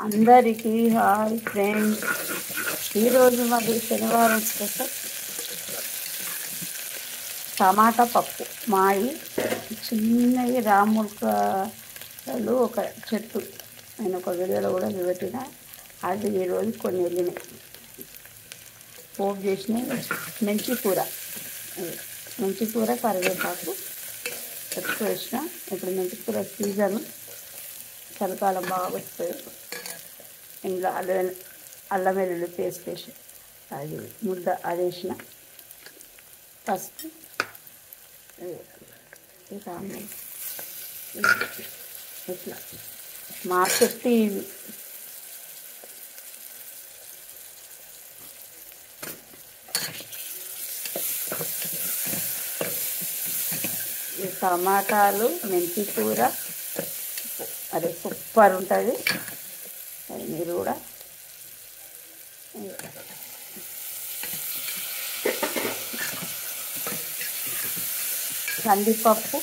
అందరికీ hi friends. ఈరోజు మరి శనివారం స్పెషల్ టమాటా పప్పు. మాయి చిన్నవి రాములకాయలు ఒక చెట్టు, నేను ఒక వీడియోలో కూడా చూపెట్టిన. అది ఈరోజు కొన్ని వెళ్ళినాయి. పోపు చేసిన మెంతి కూర, మెంతి కూర కరివేపాకు ఎక్కువ వేసిన. ఇప్పుడు మెంతి కూర సీజను, చలికాలం బాగా వస్తుంది. ఇందులో అల్లం వెల్లుల్లి పేస్ట్ వేసి అది ముద్ద అది వేసిన. ఫస్ట్ ఇట్లా మార్కెట్ ఇవి టమాటాలు, మెంతి కూర అదే సూపర్ ఉంటుంది. అది మీరు కూడా కందిపప్పు,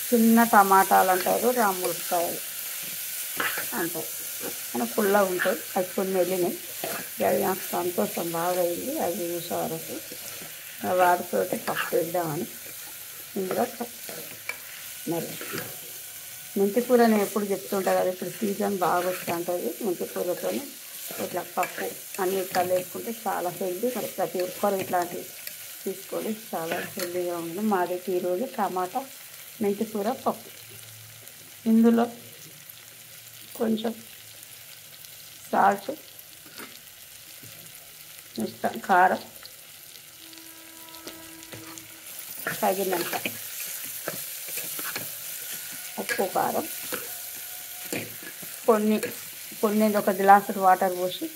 చిన్న టమాటాలు అంటారు, రాములకాయలు అంటారు, కానీ పుల్లగా ఉంటాయి. అది కొన్ని వెళ్ళినాయి. అది నాకు సంతోషం బాగా అయింది. అది చూసే వరకు వాటితోటి పప్పు వేద్దామని. ఇందులో మరి మెంతి కూర నేను ఎప్పుడు చెప్తుంటా కదా, ఇప్పుడు సీజన్ బాగా వస్తూ ఉంటుంది. మెంతి కూరతో ఇట్లా పప్పు అన్ని కలిపేసుకుంటే చాలా హెల్దీ. మరి ప్రతి ఒక్కరు ఇట్లాంటివి తీసుకోండి, చాలా హెల్దీగా ఉంది. మాది ఈరోజు టమాటా మెంతి కూర పప్పు. ఇందులో కొంచెం సాల్ట్ ఇస్తాం, కారం తగినంత, ఉప్పు కారం, కొన్ని ఒక గ్లాసు వాటర్ పోసి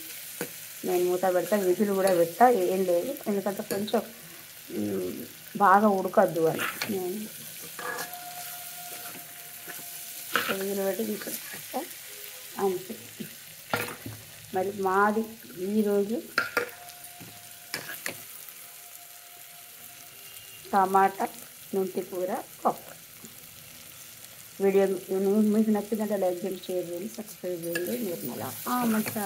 నేను మూత పెడతా. విజిల్ కూడా పెట్టా, ఏం లేదు, ఎందుకంటే కొంచెం బాగా ఉడకద్దు అని నేను విజిల్ పెట్టి తీసుకుంటా అంతే. మరి మాది ఈరోజు టమాటా మెంతి కూర పప్పు. వీడియో మీకు నచ్చిందంటే లైక్ చేయండి, షేర్ చేయండి, సబ్స్క్రైబ్ చేయండి. నిర్మల మంచిగా